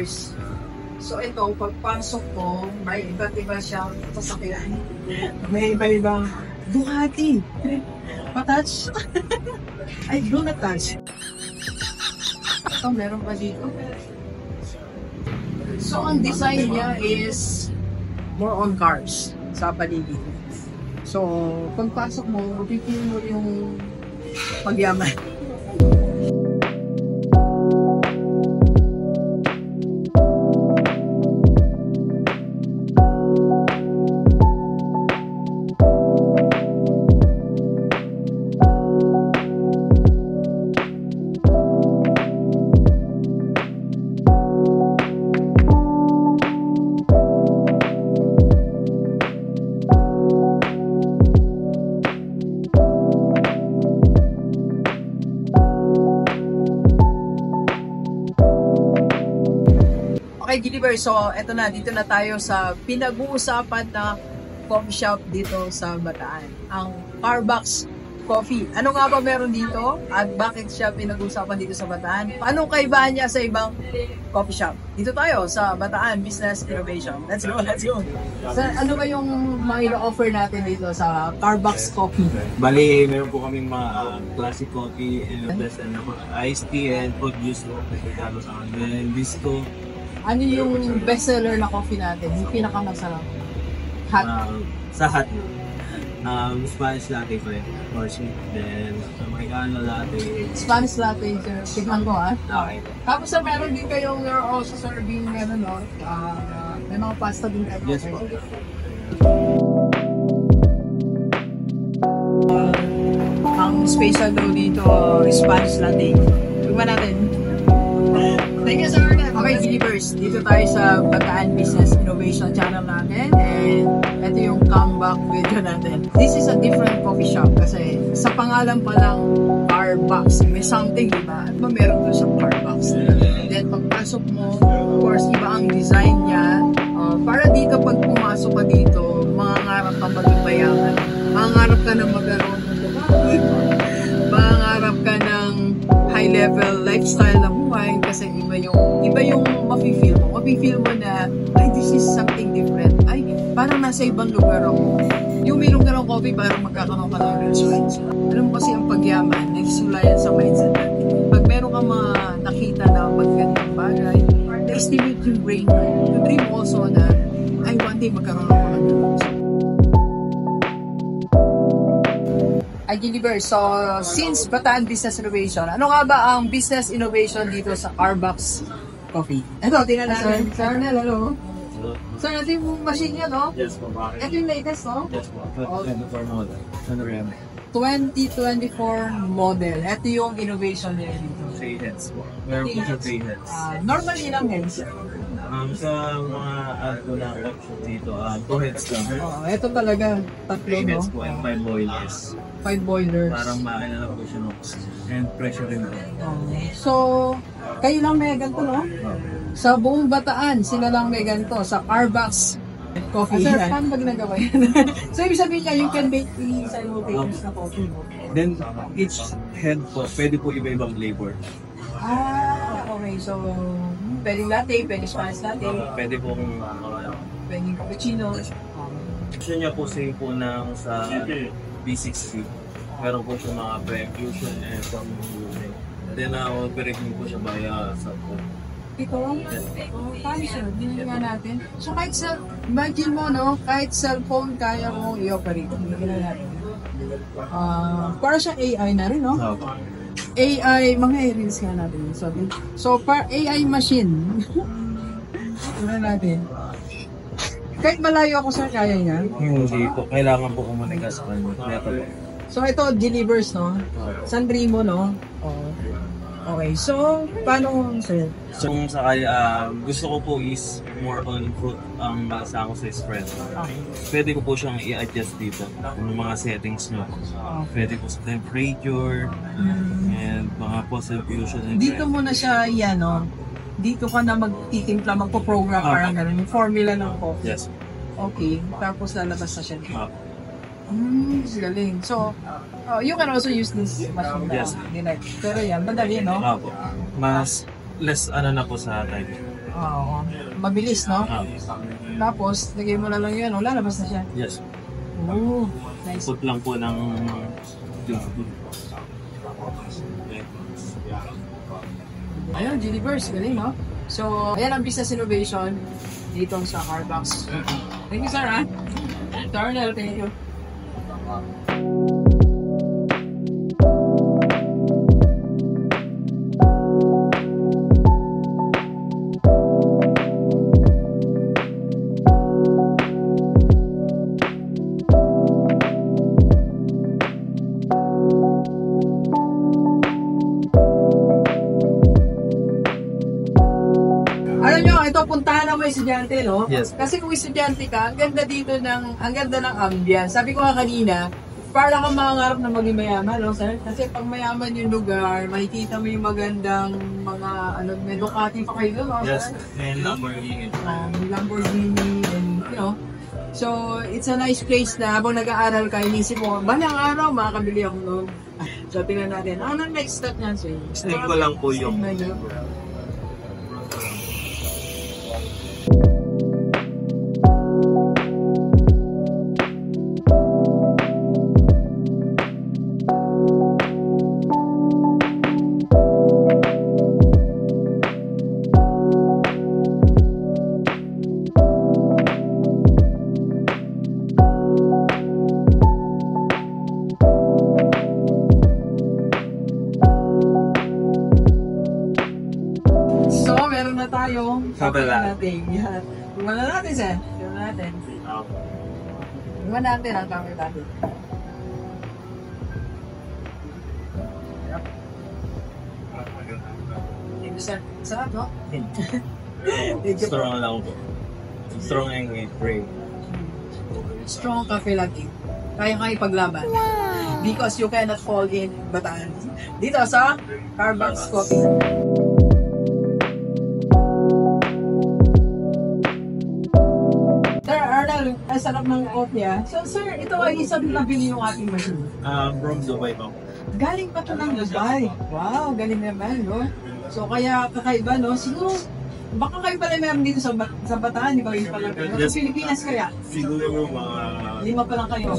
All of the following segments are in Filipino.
Gilivers. So ito, pagpasok ko, may iba't iba siyang sasakyan. May iba-ibang Ducati. Patouch. Ay, do not touch. Ito, meron pa dito. So, ang design niya is more on cars sa paligid. So, pagpasok mo, pipili mo yung pagyaman. Okay, Gilivers, so eto na, dito na tayo sa pinag-uusapan na coffee shop dito sa Bataan. Ang Carbox Coffee. Ano nga ba meron dito? At bakit siya pinag-uusapan dito sa Bataan? Anong kaibahan niya sa ibang coffee shop? Dito tayo sa Bataan Business Innovation. Let's go, let's go! So, ano ba yung mga offer natin dito sa Carbox Coffee? Bali, meron po kaming mga classic coffee and iced tea and fruit juice. And disco. Ano yung bestseller na coffee natin? Yung pinakamasarap? Hot? Sa hot. Spanish latte pa rin. Or sweet. Then, Americano latte. Spanish latte, sir. Tignan ko, ha? Okay. Tapos, sir, meron din kayong you're also serving, ano, no? May mga pasta din kayo. Yes, po. Ang special daw dito, Spanish latte. Tignan natin. Thank you, sir. Okay, Gilivers, dito tayo sa Bataan Business Innovation Channel natin, and ito yung comeback video natin. This is a different coffee shop kasi sa pangalan pa lang Carbox, may something, diba? At ba meron doon sa Carbox? And then pagpasok mo, of course, iba ang design niya. Para dito, pag pumasok ka dito, mangangarap ka magbayaran. Mangangarap ka ng magkaroon ng lumayan. Mangangarap ka ng high-level lifestyle na buhay kasi iba yung mafe-feel mo. Mafe-feel mo na, ay, this is something different. Ay, parang nasa ibang lugar ako. Yung minum ka ng coffee, parang magkakaroon ka ng results. Alam mo kasi ang pagyaman, nagsimula yan sa mindset natin. Pag meron ka mga nakita na magandang bagay, na-estimate yung brain mo. To dream also na, ay, one day magkaroon ako ng results. Ay, Gilivers, so since Bataan Business Innovation, ano nga ba ang business innovation dito sa Carbox Coffee? Ito, tingnan natin. Sir Arnel, hello. Sir, ito yung machine niya, no? Yes, po. Bakit? Ito yung latest, no? Yes, po. 2024 model. Ano rin? 2024 model. Ito yung innovation niya dito. 3 heads po. Meron po siya 3 heads. Normally ilang heads? Sa mga ko na option dito, 2 heads lang. Ito talaga, tatlo, 3 no? heads po and 5 boilers. 5 boilers. Parang makina na po siya ng and pressure rin po. So, kayo lang may ganito, no? Sa buong Bataan, sila lang may ganito. Sa Carbox Coffee. Sir, paano ba ginagawa yan? So, ibig sabihin niya, you can make the simultaneous na coffee mo. Then, each head po, pwede po iba-ibang flavor. Okay. So, pwedeng latte, pwedeng Spanish latte, Pwede po kung pwedeng cappuccino. option niya po same po ng sa B60. Meron po siya mga pre-infusion and some using. Then, operating po siya via sa phone. Ito, paano siya? Hindi nga natin. So, kahit imagine mo, no? Kahit cellphone, kaya mo i-operate. Hindi na natin. Para siya AI na rin, no? AI, mga reels nga natin. So AI machine. Ano natin? Kahit malayo ako, sir, kaya niya? Hindi po. Kailangan po kumanika sa kanya. So ito, Gilivers, no? San Remo, no? Okay, so paano, sir? So kung sakali, gusto ko po is more on fruit ang malasa ko sa spread. Pwede ko po siyang i-adjust dito kung mga settings nyo. Pwede po sa temperature and mga post-infusion. Dito mo na siya, yan, no? Dito ka na magtitimpla, magpo-program, parang gano'n, yung formula ng coffee. Yes. Okay, tapos lalabas na siya. Galing. So, you can also use this machine na. Yes. Pero yan, madali, no? Mas less na po sa time. Oo. Mabilis, no? Tapos, lagay mo na lang yun. Lalabas na siya. Yes. Oo. Nice. Put lang po ng Ayun, Gilliverse. Galing, no? So, ayan ang business innovation dito sa Carbox. Thank you, sir, ha? Darnell, thank you. Alam nyo, ito, puntahan ako yung estudyante, no? Yes. Kasi kung estudyante ka, ang ganda dito ang ganda ng ambience. Sabi ko nga kanina, para kang mangarap na maging mayaman, no, sir? Kasi pag mayaman yung lugar, makikita mo yung magandang mga, may Ducati pa kayo, no? Yes. Sir? And Lamborghini. Lamborghini, and, you know. So, it's a nice place na habang nag-aaral ka, inisip mo, balang araw, makakabili ako noon. So, tingnan natin. Ano ang next step niyan, sir? Step ko lang po yung So, meron na tayo. Kabala. Yan. Tingnan na natin, sir. Tingnan natin. Tingnan natin ang camera natin. Thank you, sir. Sarap, no? Thank you. strong lang po. Strong and brave. Strong cafe latte. Kaya-kaya ipaglaban. Because you cannot fall in Bataan. Dito sa Carbox Coffee. Sir Arnel, ang sarap ng coffee, ah. So, sir, ito ay isang nabili yung ating machine. From Dubai po. Galing pa ito ng Dubai. Wow, galing naman, no? So, kaya kakaiba, no? Siguro, baka kayo pala meron dito sa Bataan, di ba? Yung pala kayo. Sa Pilipinas kaya? Siguro mga 5 pa lang kayo.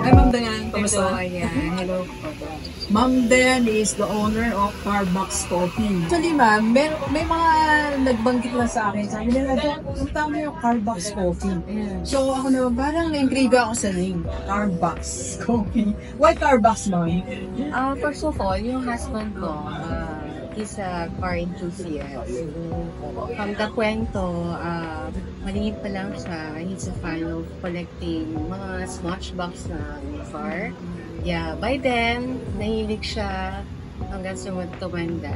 Hi, Ma'am Dayan. Kamusta? Hello. Ma'am Dayan is the owner of Carbox Coffee. Actually, ma'am, may mga nagbanggit lang sa akin. Sabi nila, yung tama yung Carbox Coffee. So, ako naman, parang na-intriga ako sa name. Carbox Coffee. Why Carbox, ma'am? First of all, yung husband ko, he's a car enthusiast. From the kwento, maliit pa lang siya, he's a fan of collecting mga smashbox na car. Yeah, by then, nahilig siya hanggang sa tumanda.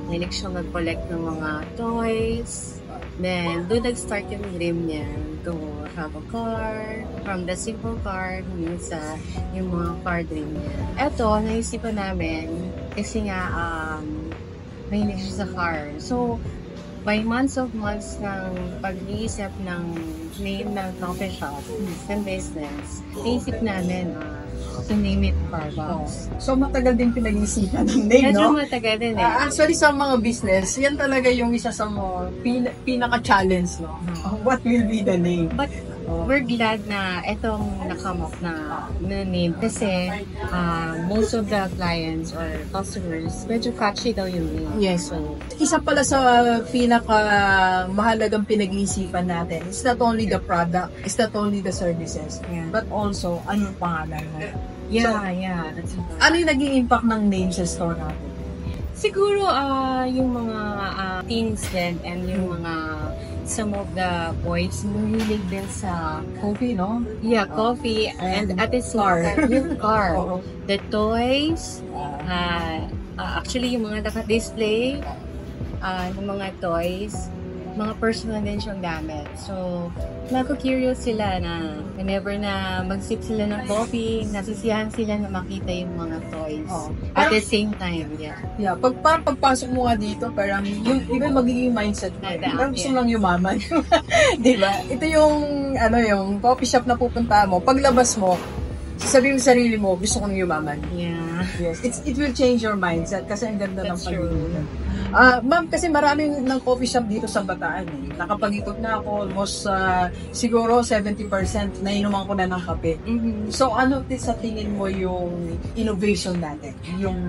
Nahilig siya mag-collect ng mga toys. Then, doon nag-start yung dream niya to have a car. From the simple car, hanggang sa yung mga car dream niya. Eto, naisipan namin, kasi nga, mahilig siya sa car. So, by months ng pag-iisip ng name ng coffee shop, ng business, naisip namin to name it Carbox. So, matagal din pinag-isipan ng name, Medyo no? matagal din eh. Actually, sa mga business, yan talaga yung isa sa mga pinaka-challenge, no? What will be the name? But we're glad na itong nakamok na name kasi most of the clients or customers, medyo catchy daw yung name. Yes. So, isa pala sa pinaka-mahalagang pinag-iisipan natin, it's not only the product, it's not only the services, Yeah. but also, anong pangalan mo? Yeah, that's important. Ano yung naging impact ng name sa store natin? Siguro yung mga teens din and yung mga some of the boys mahilig din sa Coffee, no? coffee and at the car. Yung car. Oo. The toys, actually yung mga naka-display, yung mga toys, mga personal din siyang gamit. So, naku-curious sila na whenever na mag-sip sila ng coffee, nasisiyahan sila na makita yung mga toys. Oh. At the same time, yeah. Yeah, pagpasok mo nga dito, parang yung iba magiging mindset mo. Parang gusto lang yumaman. Di ba? Ito yung, yung coffee shop na pupunta mo. Paglabas mo, sasabihin mo sa sarili mo, gusto kong yumaman. Yeah. Yes, it will change your mindset kasi ang ganda ng That's true. pag-iigan. Ma'am, kasi maraming ng coffee shop dito sa Bataan. Nakapag-ikot na ako almost siguro 70% nainuman ko na ng kape. So ano sa tingin mo yung innovation natin? Yung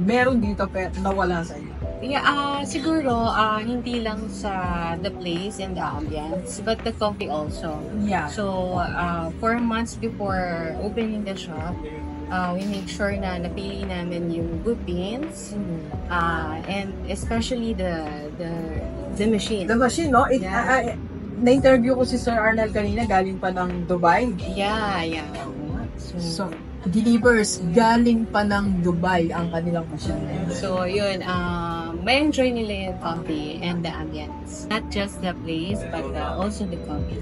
meron dito pero nawala sa iyo? Yeah, siguro, hindi lang sa the place and the ambience, but the coffee also. Yeah. So, 4 months before opening the shop, we make sure na napili namin yung good beans, and especially the machine. The machine, no? Yeah. Na-interview ko si Sir Arnel kanina, galing pa ng Dubai. Yeah. So, delivers galing pa ng Dubai ang kanilang machine. So, yun, may enjoy nila yung coffee and the ambience. Not just the place, but also the coffee.